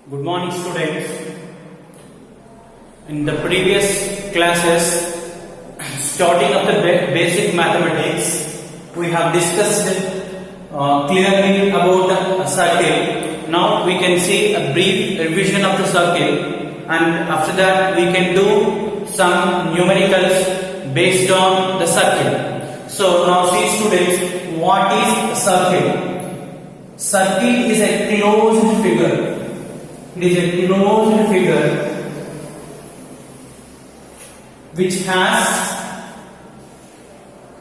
Good morning, students. In the previous classes, starting of the basic mathematics, we have discussed clearly about a circle. Now we can see a brief revision of the circle, and after that we can do some numericals based on the circle. So now see, students, what is a circle? Circle is a closed figure. It is a closed figure which has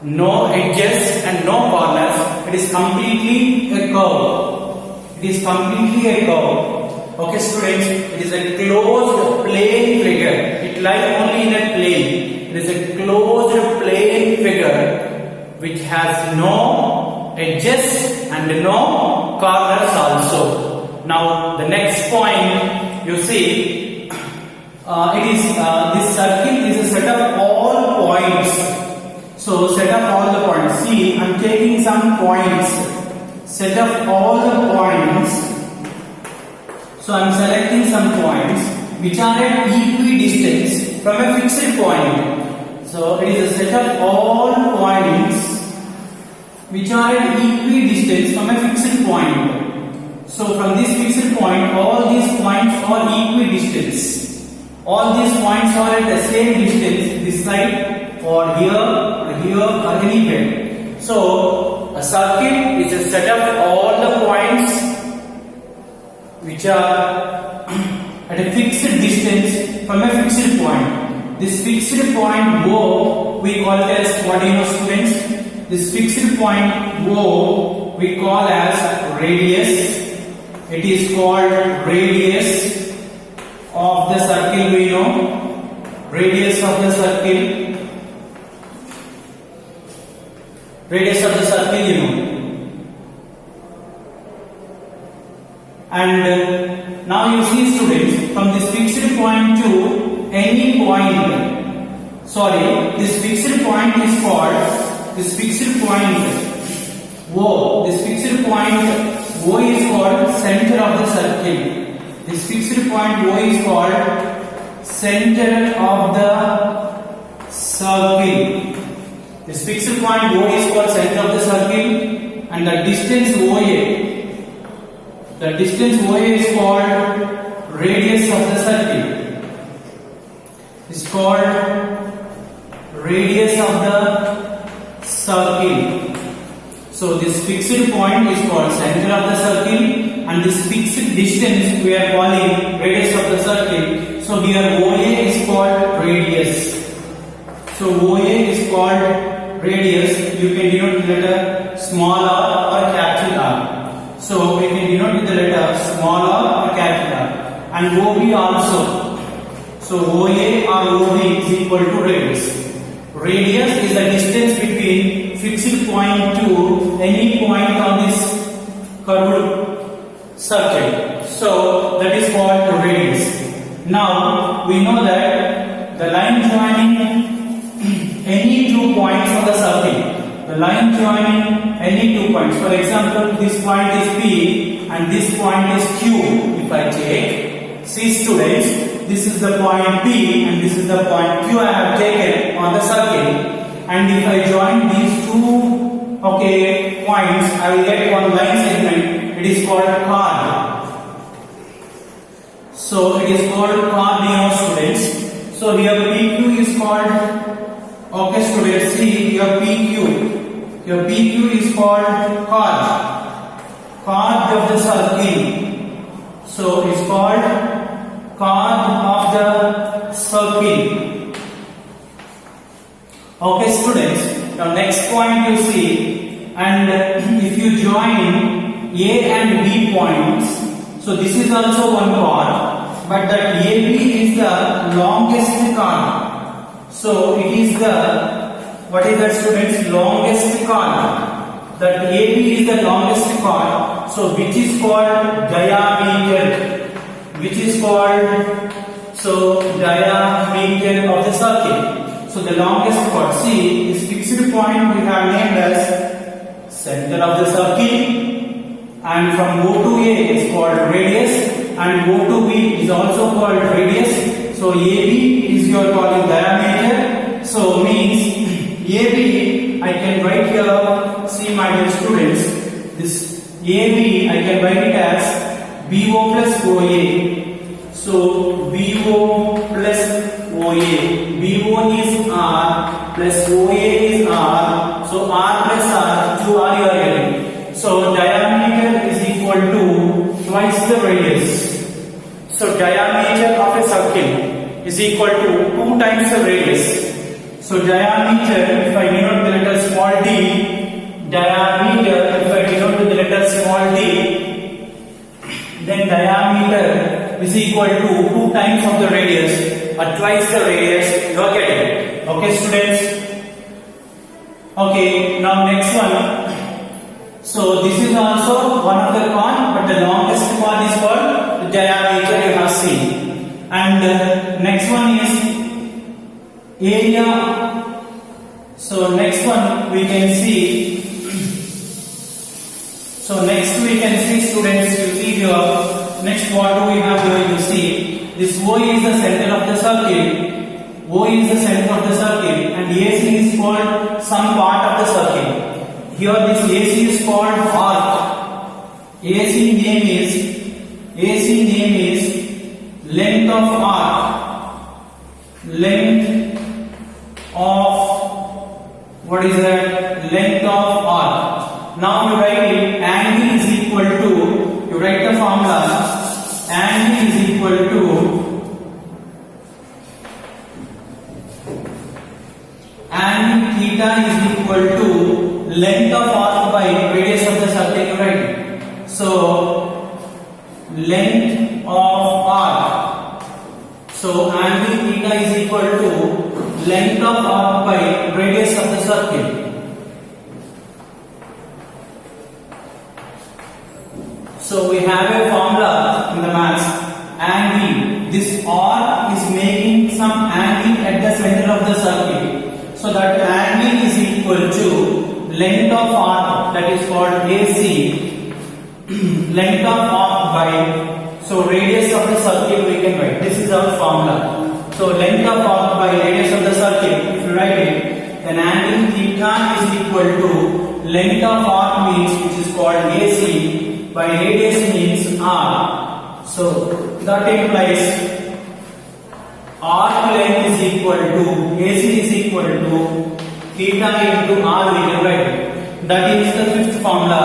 no edges and no corners. It is completely a curve. It is completely a curve. Okay, students, it is a closed plane figure. It lies only in a plane. It is a closed plane figure which has no edges and no corners also. Now the next point, you see, this circle is a set of all points. So set of all the points. See, I am taking some points. Set of all the points. So I am selecting some points which are at equidistance from a fixed point. So it is a set of all points which are at equidistance from a fixed point. So from this fixed point, all these points are equidistance. All these points are at the same distance, this side or here or anywhere. So a circle is a set of all the points which are at a fixed distance from a fixed point. This fixed point O we call it as, what do you know, students? This fixed point O we call as radius. It is called radius of the circle, we know. Radius of the circle. Radius of the circle, you know. And now you see, students, from this fixed point to any point. Sorry, this fixed point is called, this fixed point O. This fixed point O is called center of the circle. This fixed point O is called center of the circle. This fixed point O is called center of the circle, and the distance OA. The distance OA is called radius of the circle. It's called radius of the circle. So this fixed point is called center of the circle, and this fixed distance we are calling radius of the circle. So here OA is called radius. So OA is called radius. You can denote the letter small r or capital R. So we can denote with the letter small r or capital R. And OB also. So OA or OB is equal to radius. Radius is the distance between fixed point to any point on this curved circle. So that is called the radius. Now we know that the line joining any two points on the circle. The line joining any two points. For example, this point is P and this point is Q. If I take, see, students, this is the point P and this is the point Q I have taken on the circle. And if I join these two points, I will get one line segment. It is called chord. So it is called chord, students. So here PQ is called, students, see here PQ. Here PQ is called chord. Chord of the circle. So it is called chord of the circle. Okay, students, now next point you see, and if you join A and B points, so this is also one chord, but that AB is the longest chord. So it is the, what is that, students? Longest chord. That AB is the longest chord, so which is called diameter. Which is called, so diameter of the circle. So the longest chord, see, this fixed point we have named as center of the circle, and from O to A is called radius, and O to B is also called radius. So AB is your calling diameter. So means AB I can write here. See my dear students, this AB I can write it as BO plus OA. So BO plus OA. BO is R plus OA is R. So R plus R, 2 R you are getting. So diameter is equal to twice the radius. So diameter of a circle is equal to 2 times the radius. So diameter, if I denote the letter small d, diameter, if I denote the letter small d, then diameter is equal to 2 times of the radius or twice the radius you are getting. Okay students? Okay, now next one. So this is also one of the chord, but the longest chord is called the diameter you have seen. And next one is area. So next one we can see. So next we can see students, you see here, next what do we have here, you see, this O is the center of the circle. O is the center of the circle and AC is called some part of the circle. Here this AC is called arc. AC name is length of arc. Length of, what is that? Length of arc. Now you write it, angle is equal to, you write the formula, angle is equal to angle theta is equal to length of arc by radius of the circle, you write. So length of arc. So angle theta is equal to length of arc by radius of the circle. So we have a formula in the maths. Angle. This arc is making some angle at the center of the circle. So that angle is equal to length of arc, that is called AC. Length of arc by, so radius of the circle we can write. This is our formula. So length of arc by radius of the circle, if you write it, then angle theta is equal to length of arc means, which is called AC, by radius means R. So that implies arc length is equal to, AC is equal to theta into R we can write. That is the fifth formula.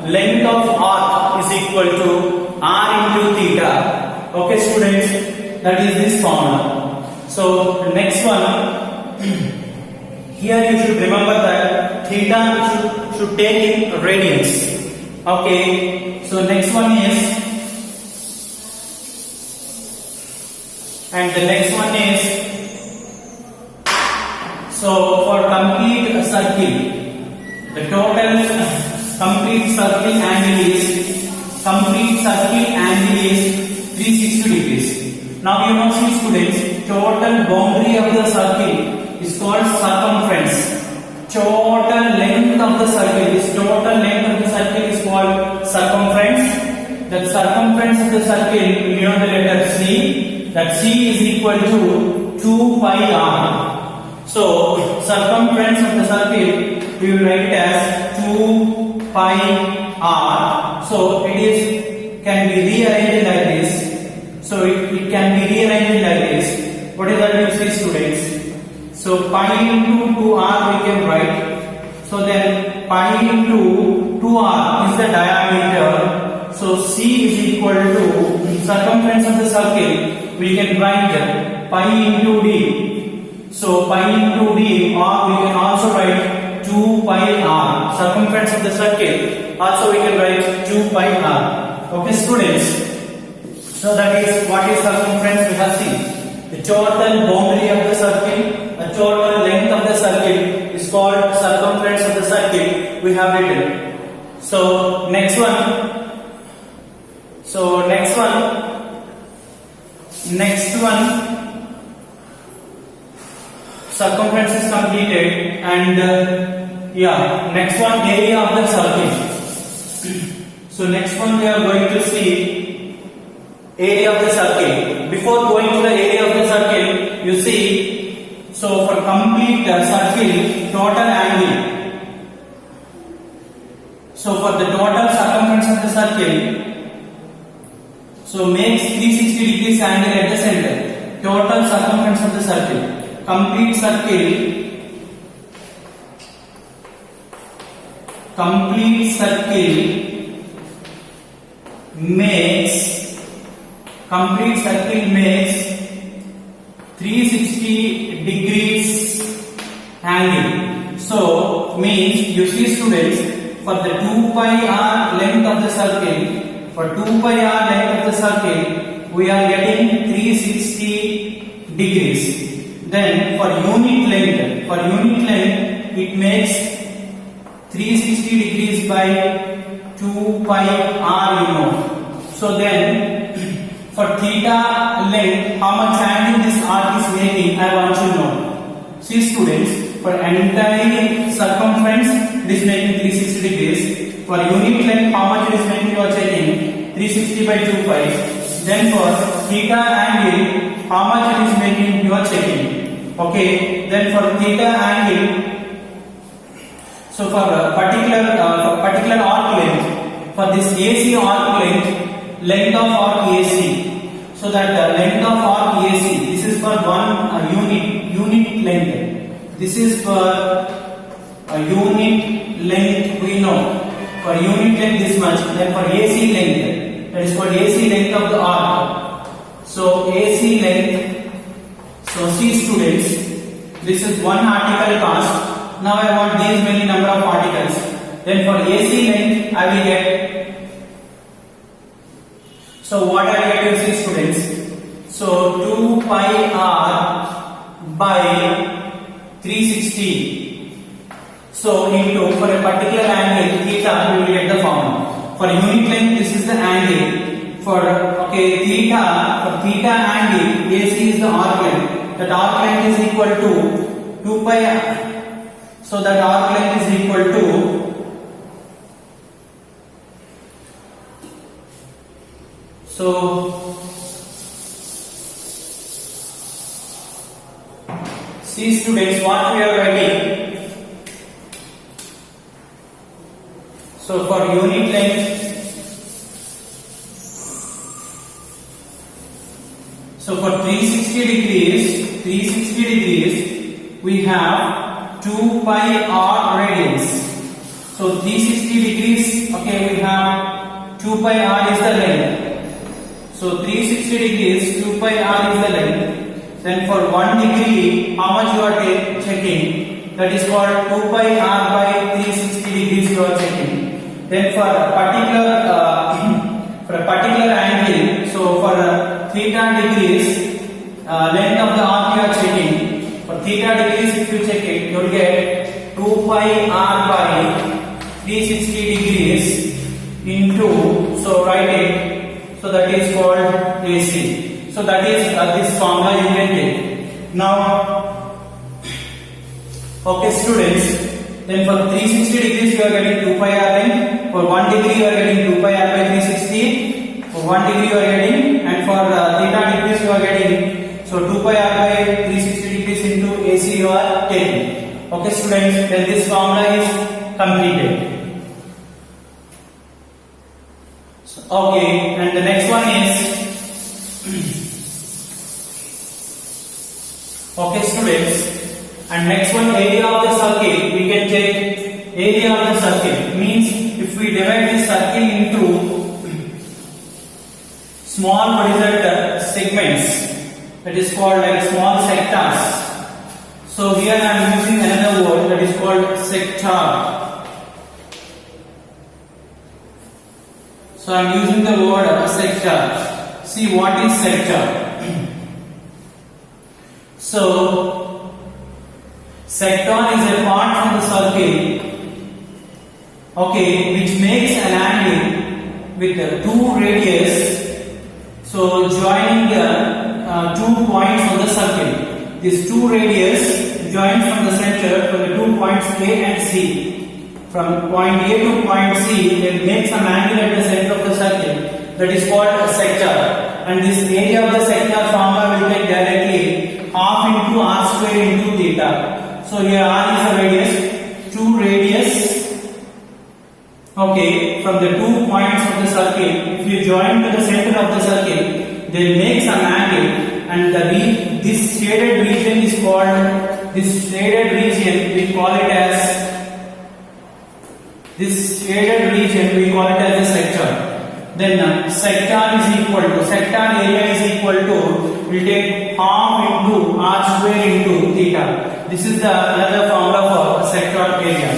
Length of arc is equal to R into theta. Okay students, that is this formula. So next one, here you should remember that theta should take in radians. Okay, so next one is, and the next one is, so for complete circle, the total complete circle angle is 360 degrees. Now you know, see students, total boundary of the circle is called circumference. Total length of the circle, this total length of the circle is called circumference. The circumference of the circle, you know the letter C, that C is equal to 2 pi r. So circumference of the circle we will write as 2 pi r. So it is, can be rearranged like this. So it can be rearranged like this. What is that you see students? So pi into 2r we can write. So then pi into 2r is the diameter. So C is equal to circumference of the circle. We can write pi into d. So pi into d, or we can also write 2 pi r. Circumference of the circle. Also we can write 2 pi r. Okay students. So that is what is circumference we have seen. The total boundary of the circle, the total length of the circle is called circumference of the circle. We have written. So next one. Circumference is completed, and next one, area of the circle. So next one we are going to see area of the circle. Before going to the area of the circle, you see, so for complete circle, total angle. So for the total circumference of the circle, so makes 360 degrees angle at the center. Total circumference of the circle. Complete circle makes 360 degrees angle. So means, you see students, for the 2 pi r length of the circle, we are getting 360 degrees. Then for unit length, it makes 360 degrees by 2 pi r, So then, for theta length, how much angle this arc is making, I want to know. See students, for entire circumference, it is making 360 degrees. For unit length, how much it is making, you are checking, 360 by 2 pi. Then for theta angle, how much it is making, you are checking. Okay, then for theta angle, so for particular arc length, for this AC arc length of arc AC, so that length of arc AC, this is for one unit length. This is for a unit length, we know. For unit length this much, then for AC length, that is for AC length of the arc. So AC length, so see students, this is one article cast. Now I want these many number of particles. Then for AC length, I will get. So what I get, you see students. So 2 pi r by 360. So into, for a particular angle theta, we will get the formula. For unit length, this is the angle. For theta angle, AC is the arc length. That arc length is equal to 2 pi r. So that arc length is equal to, so see students, what we are writing. So for unit length, so for 360 degrees, we have 2 pi r radians. So 360 degrees, we have 2 pi r is the length. So 360 degrees, 2 pi r is the length. Then for 1 degree, how much you are checking? That is called 2 pi r by 360 degrees you are checking. Then for a particular angle, so for theta degrees, length of the arc you are checking. For theta degrees, if you check it, you will get 2 pi r by 360 degrees into, so write it, so that is called AC. So that is this formula you can take. Now, students, then for 360 degrees you are getting 2 pi r length. For 1 degree you are getting 2 pi r by 360. For 1 degree you are getting, and for theta degrees you are getting, so 2 pi r by 360 degrees into AC you are taking. Okay students, then this formula is completed. Okay, and the next one is, students, and next one, area of the circle. We can take area of the circle, means if we divide this circle into small horizontal segments, that is called like small sectors. So here I am using another word, that is called sector. So I am using the word sector. See what is sector? So sector is a part from the circle, which makes an angle with the two radius. So joining the 2 points on the circle. These two radius join from the center from the 2 points A and C. From point A to point C, they make some angle at the center of the circle. That is called a sector. and this area of the sector formula will get directly half into r square into theta. So here r is the radius, 2 radius. Okay, from the 2 points of the circle, if you join to the center of the circle, they make some angle, and this shaded region is called, this shaded region we call it as, this shaded region we call it as a sector. Then sector is equal to, sector area is equal to, we'll take half into r square into theta. This is the another formula for sector area.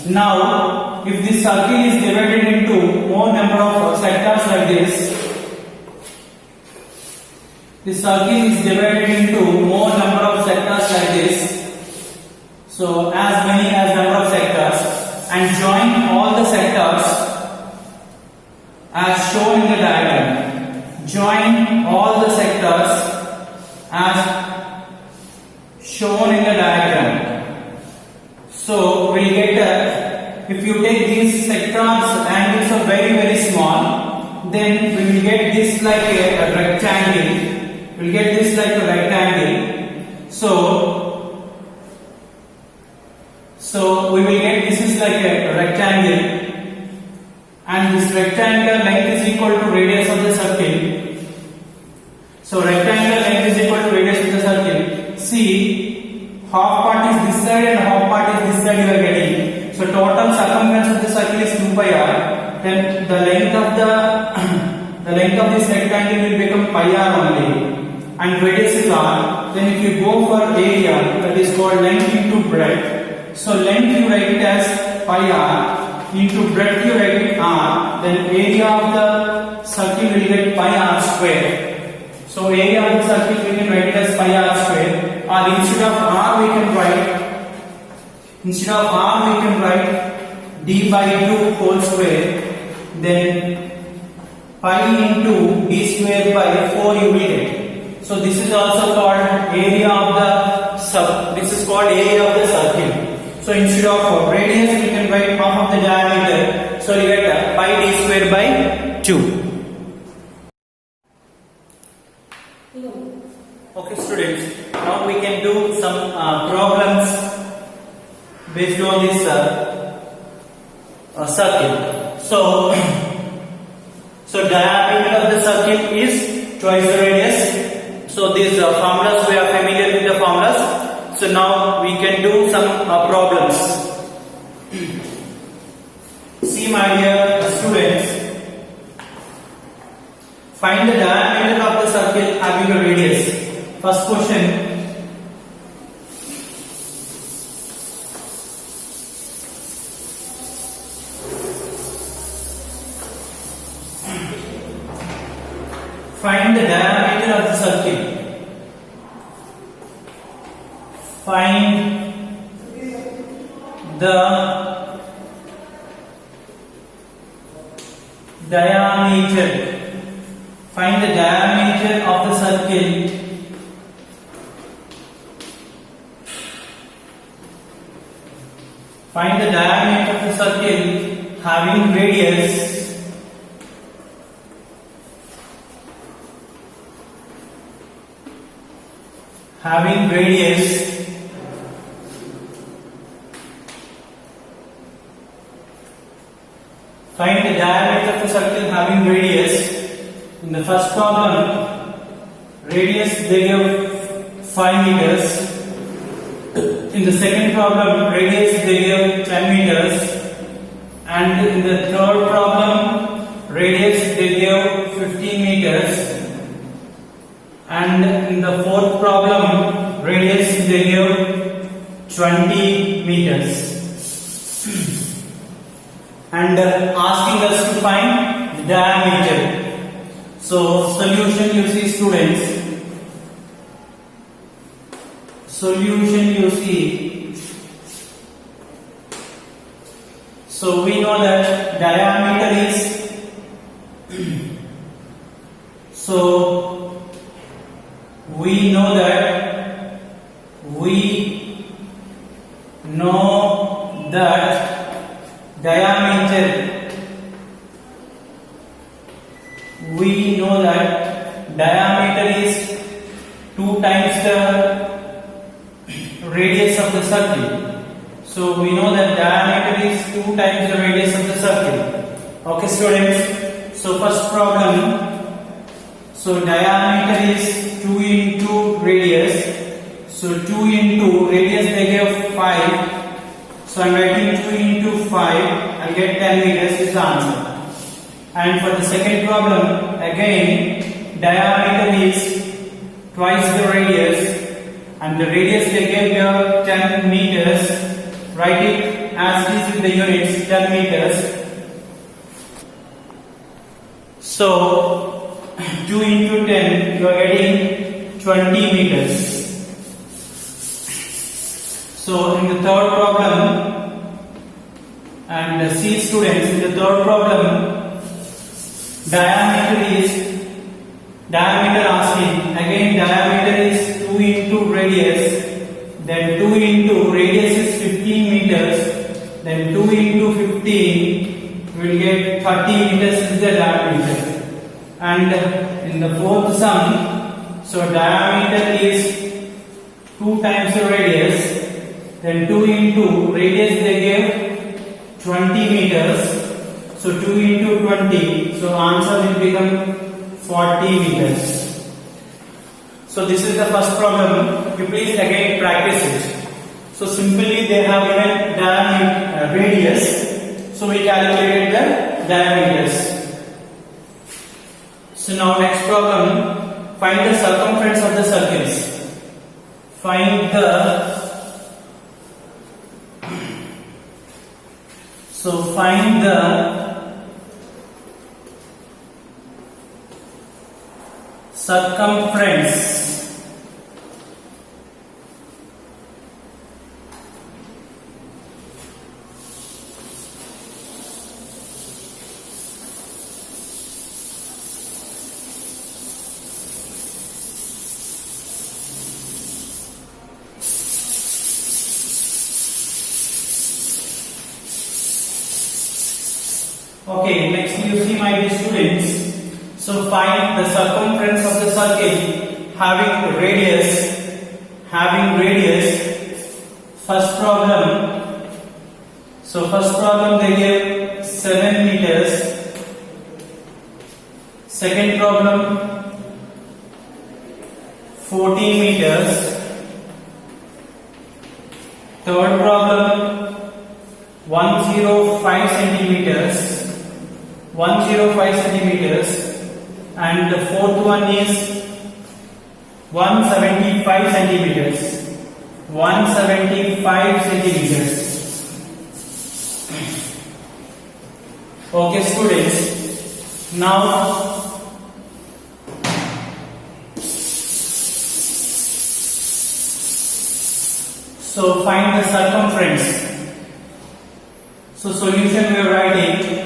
Now, if this circle is divided into more number of sectors like this circle is divided into more number of sectors like this, so as many as number of sectors, and join all the sectors as shown in the diagram. Join all the sectors as shown in the diagram. So we get if you take these sectors, angles are very small, then we will get this like a rectangle. We'll get this like a rectangle. So we will get this is like a rectangle, and this rectangle length is equal to radius of the circle. So rectangle length is equal to radius of the circle. See, half part is this side and half part is this side you are getting. So total circumference of the circle is 2 pi r. Then the length of this rectangle will become pi r only, and radius is r. Then if you go for area, that is called length into breadth. So length you write it as pi r, into breadth you write it r. Then area of the circle will get pi r square. So area of the circle we can write it as pi r square, or instead of r we can write d by 2 whole square. Then pi into d square by 4 you will get. So this is also called area of the circle. So instead of radius we can write half of the diameter. So you get pi d square by 2. Okay students, now we can do some problems based on this circle. So diameter of the circle is twice the radius. So these formulas, we are familiar with the formulas. So now we can do some problems. See my dear students, find the diameter of the circle having a radius. First question. Find the diameter of the circle. Find the diameter. Find the diameter of the circle. Find the diameter of the circle having radius. Having radius. Find the diameter of the circle having radius. In the first problem, radius they give 5 meters. In the second problem, radius they give 10 meters. And in the third problem, radius they give 15 meters. And in the fourth problem, radius they give 20 meters. And asking us to find the diameter. So solution you see students. Solution you see. So we know that diameter is we know that diameter is 2 times the radius of the circle. So we know that diameter is 2 times the radius of the circle. Okay students, so first problem, so diameter is 2 into radius, so 2 into radius they gave 5, so I'm writing 2 into 5, I'll get 10 meters is the answer. And for the second problem, again diameter is twice the radius, and the radius they gave here 10 meters, write it as it is with the units 10 meters. So 2 into 10, you are getting 20 meters. So in the third problem, and see students, in the third problem, diameter asking, again diameter is 2 into radius, then 2 into radius is 15 meters, then 2 into 15, we will get 30 meters is the diameter. And in the fourth sum, so diameter is 2 times the radius, then 2 into radius they gave 20 meters, so 2 into 20, so answer will become 40 meters. So this is the first problem. You please again practice it. So simply they have given diameter radius, so we calculated the diameters. So now next problem, find the circumference of the circles. Find the circumference Okay, next you see my dear students. So find the circumference of the circle having radius. First problem. So first problem they gave 7 meters. Second problem 14 meters. Third problem 105 centimeters. 105 centimeters, and the fourth one is 175 centimeters. 175 centimeters. Okay students, now so find the circumference. So solution we are writing.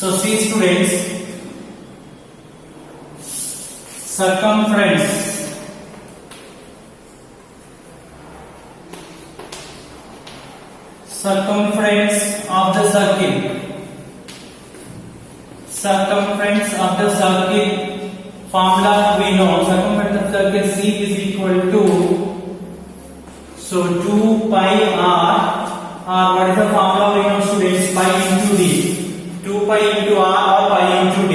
So see students, circumference of the circle. Circumference of the circle formula we know. Circumference of the circle C is equal to, so 2 pi r, or what is the formula we know students? Pi into d. 2 pi into r or pi into d.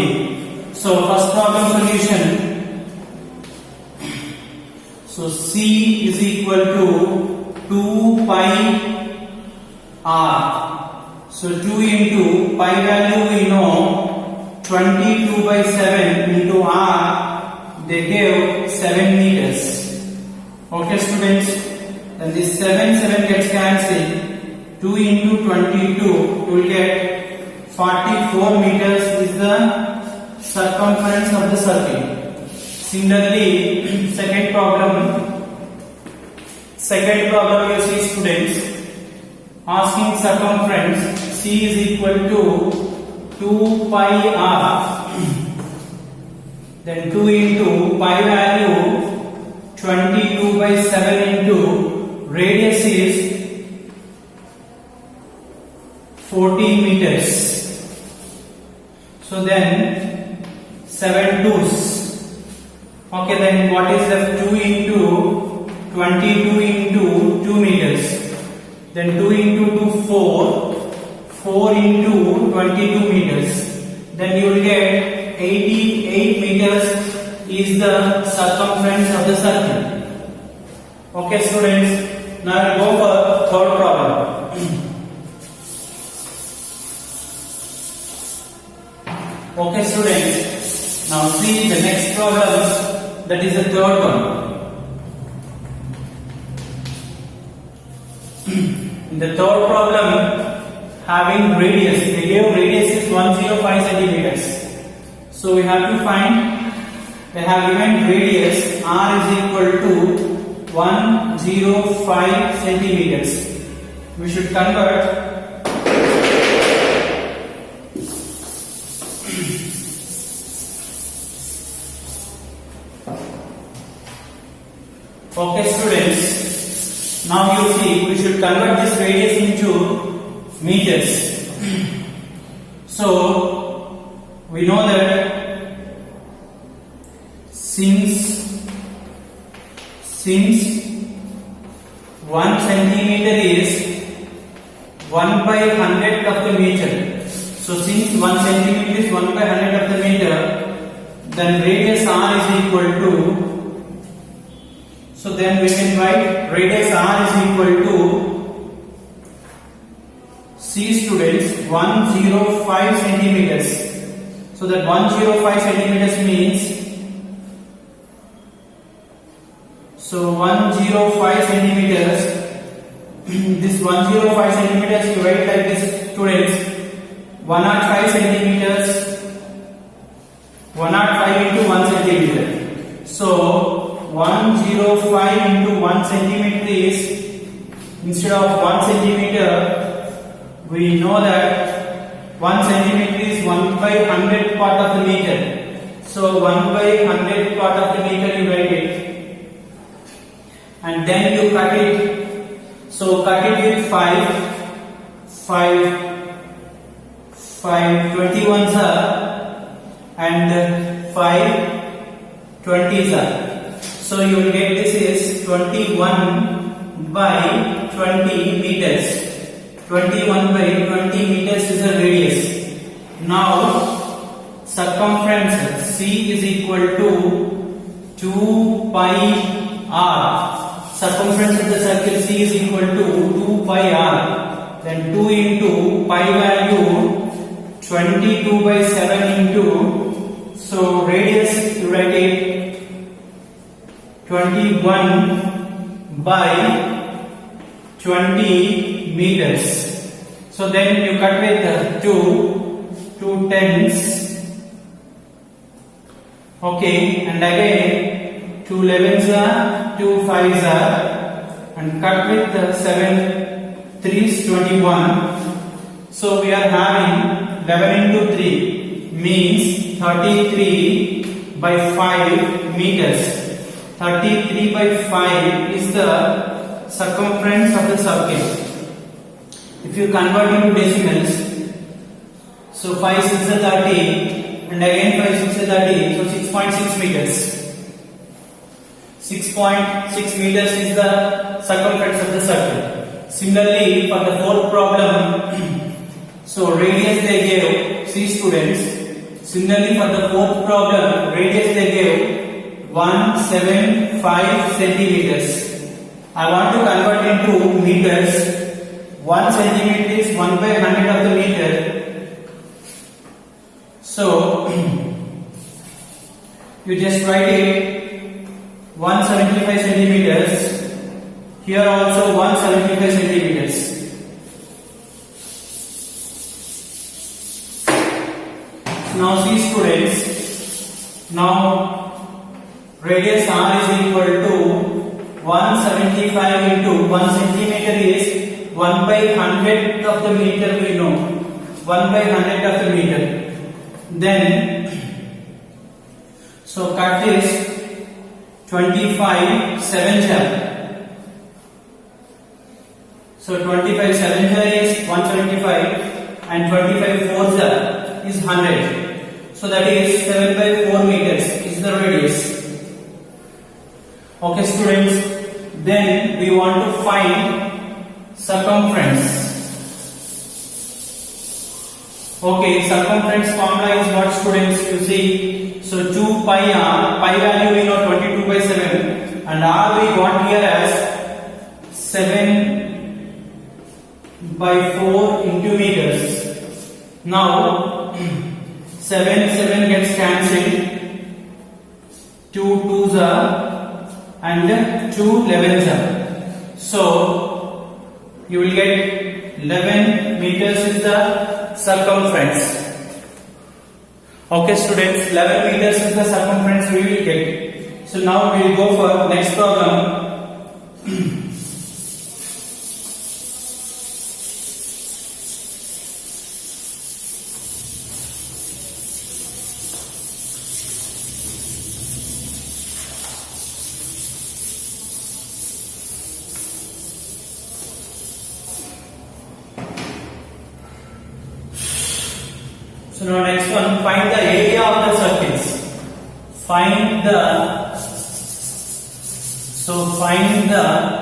So first problem solution. So C is equal to 2 pi r. So 2 into pi value we know 22 by 7 into r, they gave 7 meters. Okay students, then this 7 gets cancelled. 2 into 22 you will get 44 meters is the circumference of the circle. Similarly, second problem you see students, asking circumference C is equal to 2 pi r, then 2 into pi value 22 by 7 into radius is 14 meters. So then 7 twos. Okay, then what is left? 2 into 22 into 2 meters. Then 2 into 2 4. 4 into 22 meters. Then you will get 88 meters is the circumference of the circle. Okay students, now we'll go for third problem. Okay students, now see the next problem, that is the third one. In the third problem, having radius, they gave radius is 105 centimeters. So we have to find, they have given radius r is equal to 105 centimeters. We should convert okay students, now you see we should convert this radius into meters. So we know that since 1 centimeter is 1/100 of the meter. So since 1 centimeter is 1/100 of the meter, then radius r is equal to, so then we can write radius r is equal to, see students, 105 centimeters. So that 105 centimeters means, so 105 centimeters, this 105 centimeters you write like this students, 105 centimeters, 105 into 1 centimeter. So 105 into 1 centimeter is, instead of 1 centimeter, we know that 1 centimeter is 1/100 part of the meter. So 1/100 part of the meter you write it. And then you cut it. So cut it with 5 21s are, and 5 20s are. So you will get this is 21/20 meters. 21/20 meters is the radius. Now circumference C is equal to 2 pi r. Circumference of the circle C is equal to 2 pi r. Then 2 into pi value 22/7 into, so radius you write it 21/20 meters. So then you cut with 2 tens. Okay, and again 2 11s are, 2 5s are, and cut with 7 3s 21. So we are having 11 into 3 means 33/5 meters. 33/5 is the circumference of the circle. If you convert into decimals, so 5 6 are 30, and again 5 6 are 30, so 6.6 meters. 6.6 meters is the circumference of the circle. Similarly, for the fourth problem, so radius they gave, see students, similarly for the fourth problem, radius they gave 175 centimeters. I want to convert into meters. 1 centimeter is 1/100 of the meter. So you just write it 175 centimeters. Here also 175 centimeters. Now see students, now radius r is equal to 175 into 1 centimeter is 1/100 of the meter, we know 1/100 of the meter. Then so cut this 25 7s are. So 25 7s are is 175, and 25 4s are is 100. So that is 7 by 4 meters is the radius. Okay students, then we want to find circumference. Okay, circumference formula is what students, you see. So 2 pi r, pi value we know 22 by 7 and r we got here as 7 by 4 into meters. Now 7 gets cancelled, 2 2s are and 2 11s are. So you will get 11 meters is the circumference. Okay students, 11 meters is the circumference we will get. So now we will go for next problem. So now next one, find the area of the circles. Find the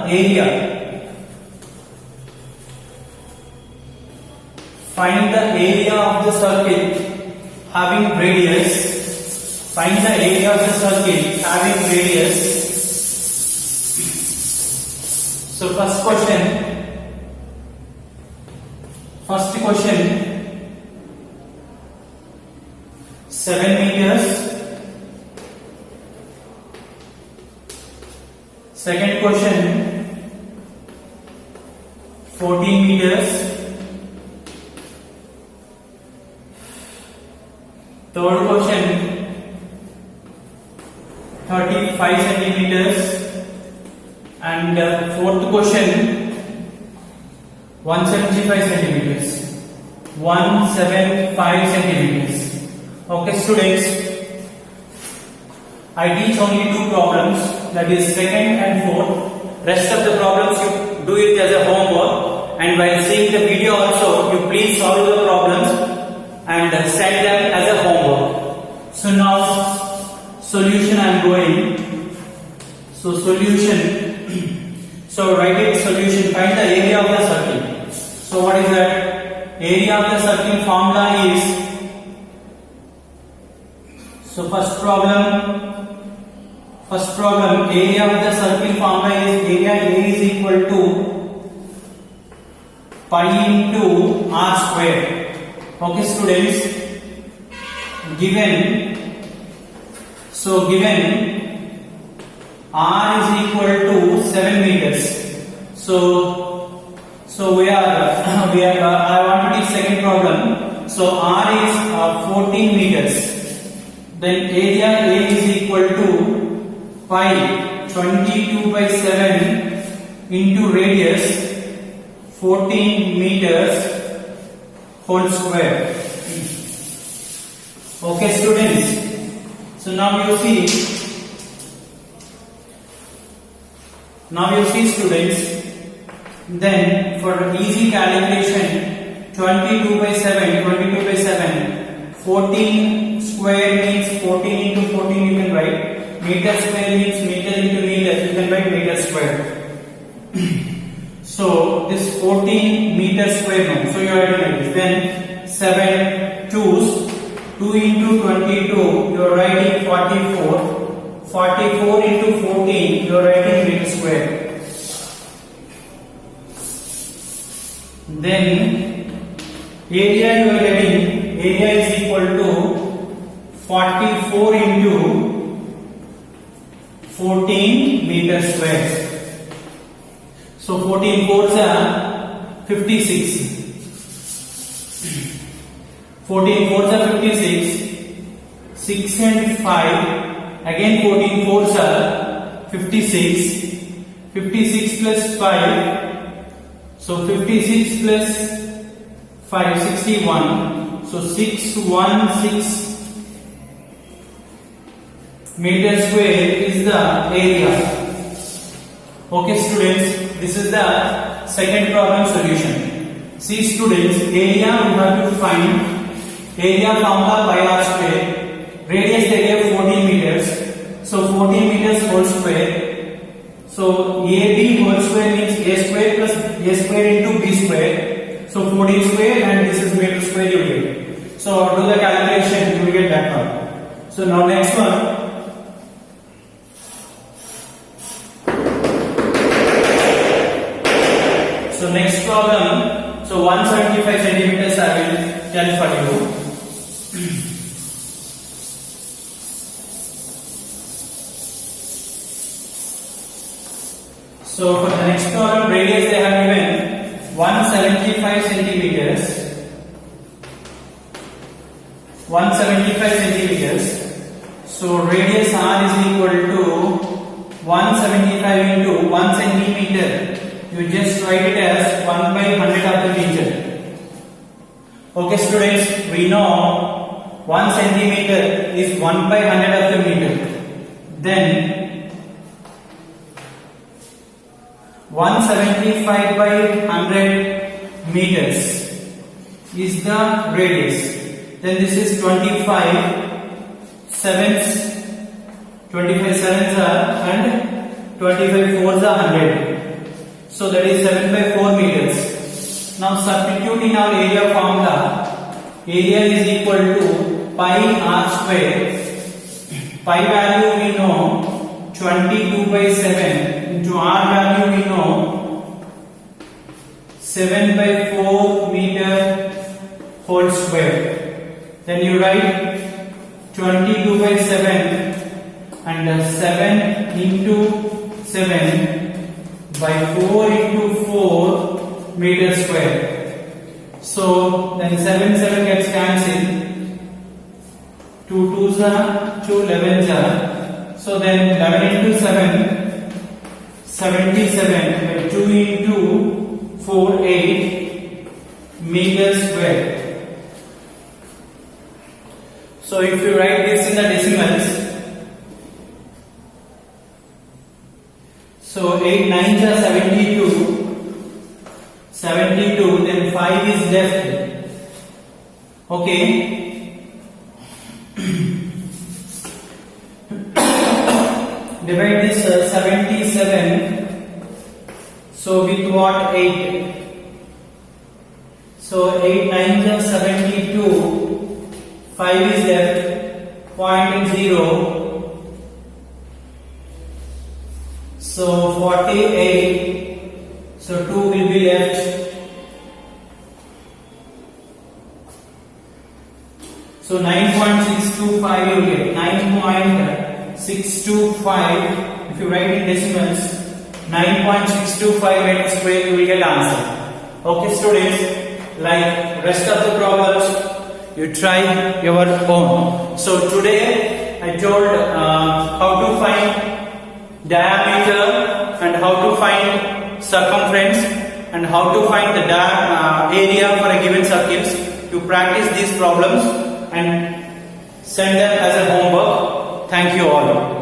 area. Find the area of the circle having radius. Find the area of the circle having radius. So first question. 7 meters. Second question, 14 meters. Third question, 35 centimeters. And fourth question, 175 centimeters. 175 centimeters. Okay students, I teach only 2 problems, that is second and fourth. Rest of the problems you do it as a homework, and while seeing the video also you please solve the problems and send them as a homework. So now solution I am going. So solution. So write it solution, find the area of the circle. So what is that? Area of the circle formula is, so first problem, area of the circle formula is area A is equal to pi into r square. Okay students, given r is equal to 7 meters. So we are I want to take second problem. So r is 14 meters. Then area A is equal to pi 22 by 7 into radius 14 meters whole square. Okay students, so now you see students, then for easy calculation 22 by 7, 14 square means 14 into 14 you can write, meter square means meter into meter, you can write meter square. So this 14 meter square now, so you are writing like this, then 7 2's, 2 into 22 you are writing 44 into 14 you are writing meter square. Then area you are getting, area is equal to 44 into 14 meter square. So 14 fours are 56. 14 fours are 56. 6 and 5. Again 14 fours are 56. 56 plus 5. So 56 plus 5, 61. So 616 meter square is the area. Okay students, this is the second problem solution. See students, area we have to find area formula pi r square, radius they gave 14 meters, so 14 meters whole square, so AB whole square means A square plus A square into B square, so 14 square and this is meter square you get. So do the calculation, you will get that one. So now next one. So next problem, so 175 centimeters I will tell for you. So for the next problem, radius they have given 175 centimeters. 175 centimeters. So radius R is equal to 175 into 1 centimeter. You just write it as 1 by 100 of the meter. Okay students, we know 1 centimeter is 1 by 100 of the meter. Then 175 by 100 meters is the radius. Then this is 25 sevens. 25 sevens are and 25 fours are 100. So that is 7 by 4 meters. Now substitute in our area formula. Area is equal to pi r square. Pi value we know 22 by 7 into r value we know 7 by 4 meter whole square. Then you write 22 by 7 and 7 into 7 by 4 into 4 meter square. So then 7 gets cancelled. 2 2s are 2 11s are. So then 11 into 7 77 by 2 into 4 8 meter square. So if you write this in the decimals, so 8 9s are 72, 72, then 5 is left. Okay. Divide this 77. So with what? 8. So 8 9s are 72. 5 is left. 0.0. So 48. So 2 will be left. So 9.625 you get 9.625. If you write in decimals, 9.625 meter square you will get answer. Okay students, like rest of the problems you try your own. So today I told how to find diameter and how to find circumference and how to find the area for a given circles. You practice these problems and send them as a homework. Thank you all.